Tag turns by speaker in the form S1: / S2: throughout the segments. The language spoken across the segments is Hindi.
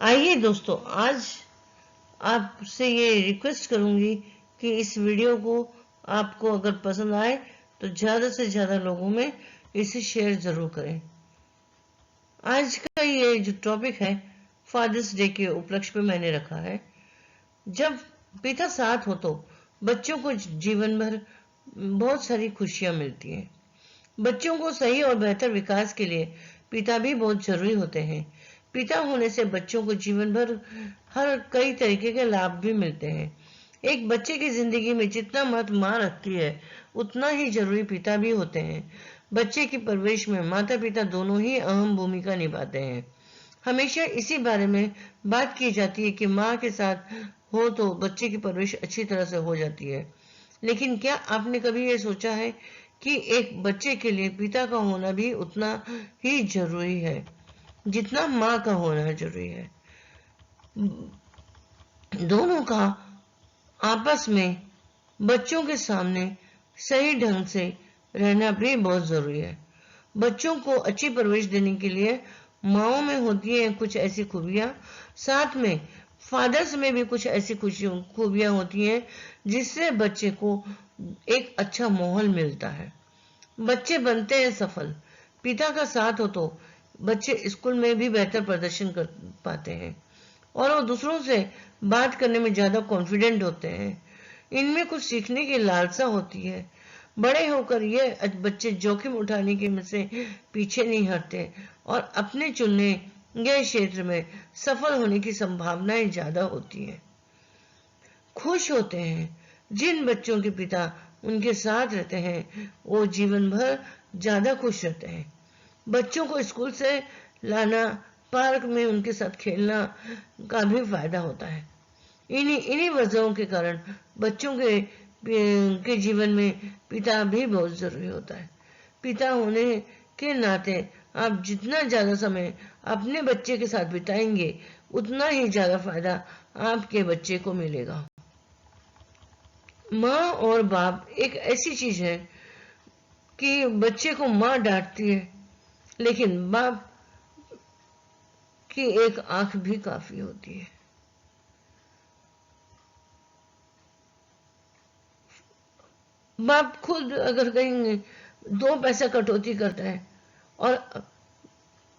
S1: आइए दोस्तों, आज आपसे ये रिक्वेस्ट करूंगी कि इस वीडियो को आपको अगर पसंद आए तो ज़्यादा से ज़्यादा लोगों में इसे शेयर ज़रूर करें। आज का ये जो टॉपिक है फादर्स डे के उपलक्ष्य पे मैंने रखा है। जब पिता साथ हो तो बच्चों को जीवन भर बहुत सारी खुशियां मिलती हैं। बच्चों को सही और बेहतर विकास के लिए पिता भी बहुत जरूरी होते हैं। पिता होने से बच्चों को जीवन भर हर कई तरीके के लाभ भी मिलते हैं। एक बच्चे की जिंदगी में जितना महत्व माँ रखती है उतना ही जरूरी पिता भी होते हैं। बच्चे की परवरिश में माता पिता दोनों ही अहम भूमिका निभाते हैं। हमेशा इसी बारे में बात की जाती है कि माँ के साथ हो तो बच्चे की परवरिश अच्छी तरह से हो जाती है। लेकिन क्या आपने कभी ये सोचा है कि एक बच्चे के लिए पिता का होना भी उतना ही जरूरी है जितना माँ का होना जरूरी है। दोनों का आपस में बच्चों के सामने सही ढंग से रहना भी बहुत जरूरी है। बच्चों को अच्छी परवरिश देने के लिए माओ में होती हैं कुछ ऐसी खूबियां, साथ में फादर्स में भी कुछ ऐसी खूबियां होती हैं जिससे बच्चे को एक अच्छा माहौल मिलता है। बच्चे बनते हैं सफल। पिता का साथ हो तो बच्चे स्कूल में भी बेहतर प्रदर्शन कर पाते हैं और वो दूसरों से बात करने में ज्यादा कॉन्फिडेंट होते हैं। इनमें कुछ सीखने की लालसा होती है। बड़े होकर ये बच्चे जोखिम उठाने के में से पीछे नहीं हटते और अपने चुने गए क्षेत्र में सफल होने की संभावनाएं ज्यादा होती हैं। खुश होते हैं। जिन बच्चों के पिता उनके साथ रहते हैं वो जीवन भर ज्यादा खुश रहते हैं। बच्चों को स्कूल से लाना, पार्क में उनके साथ खेलना का भी फायदा होता है। इन्हीं वजहों के कारण बच्चों के जीवन में पिता भी बहुत जरूरी होता है। पिता होने के नाते आप जितना ज्यादा समय अपने बच्चे के साथ बिताएंगे उतना ही ज्यादा फायदा आपके बच्चे को मिलेगा। माँ और बाप एक ऐसी चीज है कि बच्चे को माँ डांटती है लेकिन बाप की एक आंख भी काफी होती है। बाप खुद अगर कहीं 2 पैसा कटौती करता है और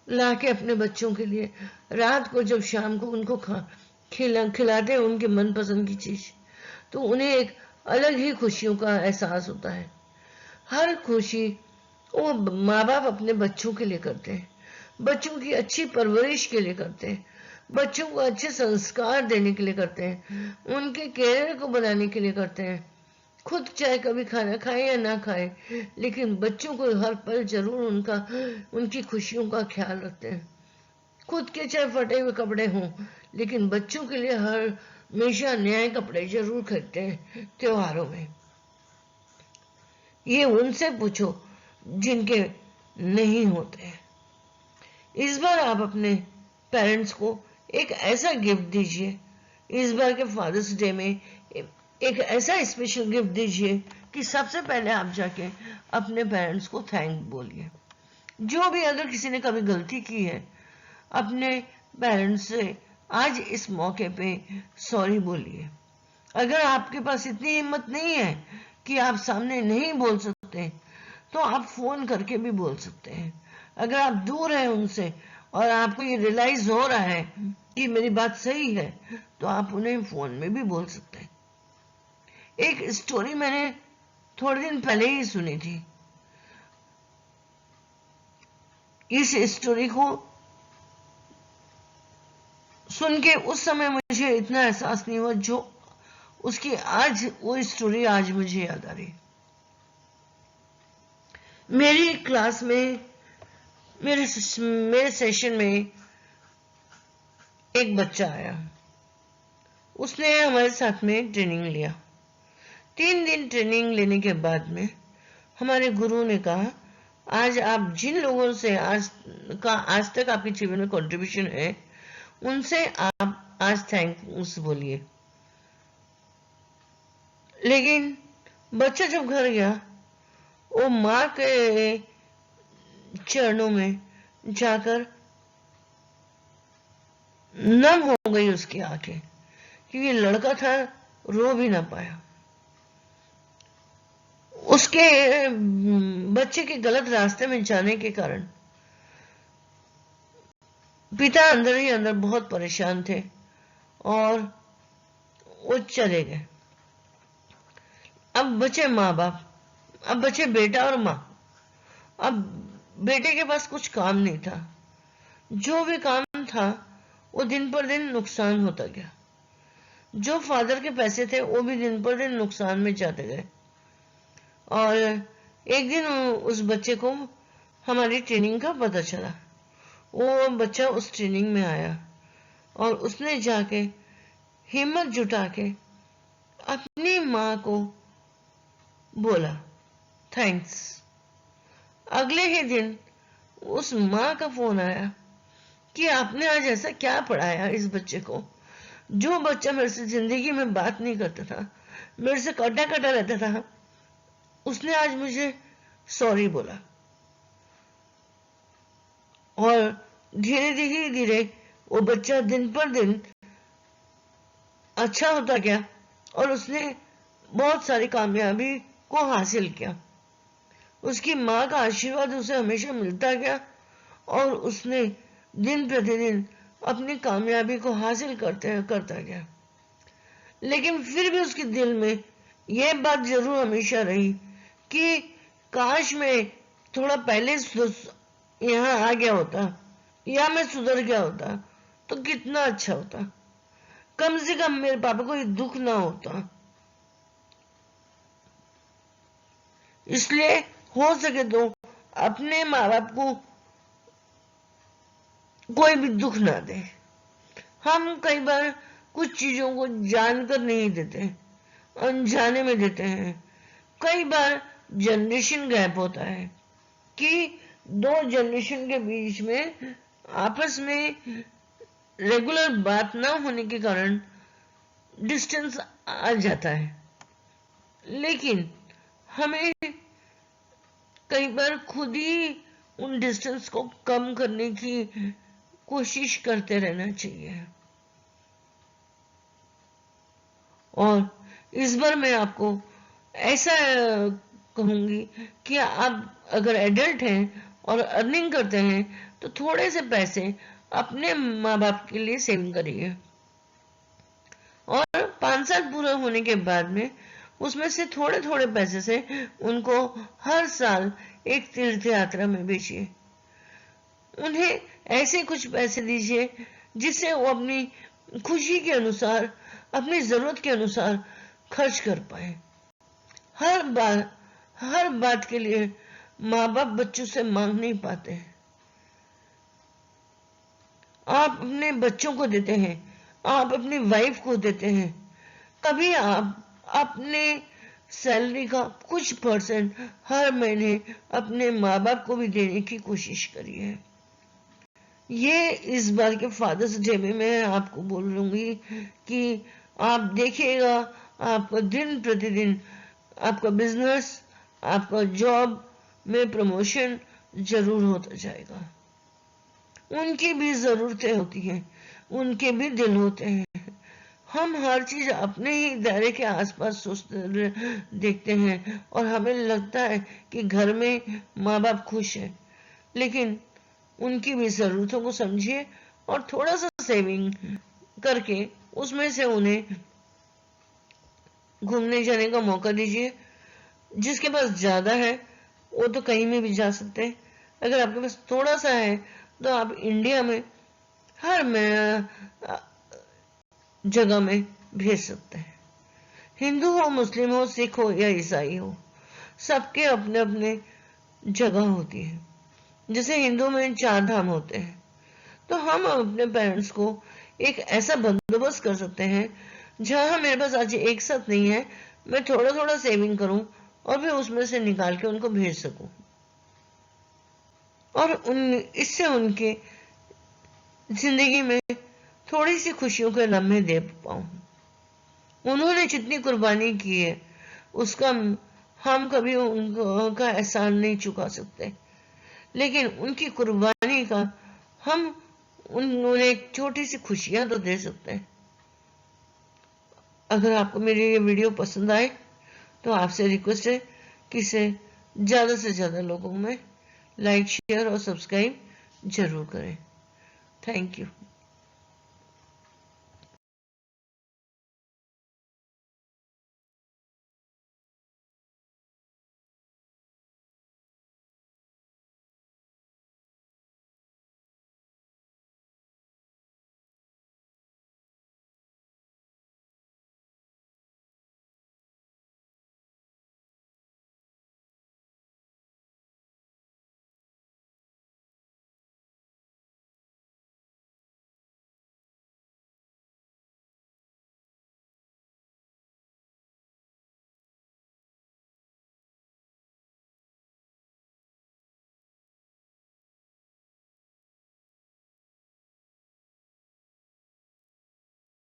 S1: लाके अपने बच्चों के लिए रात को जब शाम को उनको खिलाते हैं उनके मनपसंद की चीज, तो उन्हें एक अलग ही खुशियों का एहसास होता है। हर खुशी वो माँ बाप अपने बच्चों के लिए करते हैं, बच्चों की अच्छी परवरिश के लिए करते हैं, बच्चों को अच्छे संस्कार देने के लिए करते हैं, उनके कैरियर को बनाने के लिए करते हैं। खुद चाहे कभी खाना खाए या ना खाए लेकिन बच्चों को हर पल जरूर उनकी खुशियों का ख्याल रखते हैं। खुद के चाहे फटे हुए कपड़े हों लेकिन बच्चों के लिए हमेशा नए कपड़े जरूर खरीदते हैं त्योहारों में। ये उनसे पूछो जिनके नहीं होते। इस बार आप अपने पेरेंट्स को एक ऐसा गिफ्ट दीजिए, इस बार के फादर्स डे में एक ऐसा स्पेशल गिफ्ट दीजिए कि सबसे पहले आप जाके अपने पेरेंट्स को थैंक बोलिए। जो भी अगर किसी ने कभी गलती की है अपने पेरेंट्स से आज इस मौके पे सॉरी बोलिए। अगर आपके पास इतनी हिम्मत नहीं है कि आप सामने नहीं बोल सकते तो आप फोन करके भी बोल सकते हैं। अगर आप दूर हैं उनसे और आपको ये रियलाइज हो रहा है कि मेरी बात सही है तो आप उन्हें फोन में भी बोल सकते हैं। एक स्टोरी मैंने थोड़े दिन पहले ही सुनी थी। इस स्टोरी को सुन के उस समय मुझे इतना एहसास नहीं हुआ जो उसकी आज वो स्टोरी आज मुझे याद आ रही। मेरी क्लास में मेरे सेशन में एक बच्चा आया। उसने हमारे साथ में ट्रेनिंग लिया। 3 दिन ट्रेनिंग लेने के बाद में हमारे गुरु ने कहा आज आप जिन लोगों से आज तक आपके जीवन में कंट्रीब्यूशन है उनसे आप आज थैंक्स बोलिए। लेकिन बच्चा जब घर गया वो माँ के चरणों में जाकर नम हो गई उसकी आंखें, क्योंकि लड़का था, रो भी ना पाया। उसके बच्चे के गलत रास्ते में जाने के कारण पिता अंदर ही अंदर बहुत परेशान थे और वो चले गए। अब बचे माँ बाप, अब बचे बेटा और माँ। अब बेटे के पास कुछ काम नहीं था, जो भी काम था वो दिन पर दिन नुकसान होता गया। जो फादर के पैसे थे वो भी दिन पर दिन नुकसान में जाते गए। और एक दिन उस बच्चे को हमारी ट्रेनिंग का पता चला। वो बच्चा उस ट्रेनिंग में आया और उसने जाके हिम्मत जुटा के अपनी माँ को बोला थैंक्स। अगले ही दिन उस माँ का फोन आया कि आपने आज ऐसा क्या पढ़ाया इस बच्चे को। जो बच्चा मेरे से जिंदगी में बात नहीं करता था, मेरे से कटा कटा रहता था, उसने आज मुझे सॉरी बोला। और धीरे धीरे धीरे वो बच्चा दिन पर दिन अच्छा होता गया और उसने बहुत सारी कामयाबी को हासिल किया। उसकी माँ का आशीर्वाद उसे हमेशा मिलता गया और उसने दिन प्रतिदिन अपनी कामयाबी को हासिल करता गया। लेकिन फिर भी उसके दिल में यह बात जरूर हमेशा रही कि काश मैं थोड़ा पहले यहाँ आ गया होता या मैं सुधर गया होता तो कितना अच्छा होता। कम से कम मेरे पापा को ये दुख ना होता। इसलिए हो सके तो अपने माँ बाप को कोई भी दुख ना दे। हम कई बार कुछ चीजों को जानकर नहीं देते, अनजाने में देते हैं। कई बार जनरेशन गैप होता है कि दो जनरेशन के बीच में आपस में रेगुलर बात ना होने के कारण डिस्टेंस आ जाता है। लेकिन हमें कई बार खुद ही उन डिस्टेंस को कम करने की कोशिश करते रहना चाहिए। और इस बार मैं आपको ऐसा कहूंगी कि आप अगर एडल्ट हैं और अर्निंग करते हैं तो थोड़े से पैसे अपने माँ बाप के लिए सेव करिए और 5 साल पूरा होने के बाद में उसमें से थोड़े थोड़े पैसे से उनको हर साल एक तीर्थ यात्रा में भेजिए। उन्हें ऐसे कुछ पैसे दीजिए जिससे वो अपनी खुशी के अनुसार, अपनी जरूरत के अनुसार खर्च कर पाए। हर बात के लिए माँ बाप बच्चों से मांग नहीं पाते हैं। आप अपने बच्चों को देते हैं, आप अपनी वाइफ को देते हैं। कभी आप अपने सैलरी का कुछ परसेंट हर महीने अपने माँ बाप को भी देने की कोशिश करिए। ये इस बार के फादर्स डे में मैं आपको बोल लूंगी कि आप देखिएगा आपका दिन प्रतिदिन आपका बिजनेस, आपका जॉब में प्रमोशन जरूर होता जाएगा। उनकी भी जरूरतें होती हैं, उनके भी दिल होते हैं। हम हर चीज अपने ही दायरे के आसपास सोचते देखते हैं और हमें लगता है कि घर में माँ बाप खुश है। लेकिन उनकी भी जरूरतों को समझिए और थोड़ा सा सेविंग करके उसमें से उन्हें घूमने जाने का मौका दीजिए। जिसके पास ज्यादा है वो तो कहीं में भी जा सकते हैं। अगर आपके पास थोड़ा सा है तो आप इंडिया में हर जगह में भेज सकते हैं। हिंदू हो, मुस्लिम हो, सिख हो या ईसाई हो, सबके अपने अपने जगह होती है। जैसे हिंदू में 4 धाम होते हैं, तो हम अपने पेरेंट्स को एक ऐसा बंदोबस्त कर सकते हैं जहां मेरे पास आज एक साथ नहीं है, मैं थोड़ा थोड़ा सेविंग करूं और फिर उसमें से निकाल के उनको भेज सकूं और इससे उनके जिंदगी में थोड़ी सी खुशियों के लम्हे दे पाऊं। उन्होंने जितनी कुर्बानी की है उसका हम कभी उनका एहसान नहीं चुका सकते, लेकिन उनकी कुर्बानी का हम उन्हें एक छोटी सी खुशियां तो दे सकते हैं। अगर आपको मेरी ये वीडियो पसंद आए तो आपसे रिक्वेस्ट है कि इसे ज़्यादा से ज़्यादा लोगों में लाइक, शेयर और सब्सक्राइब जरूर करें। Thank you.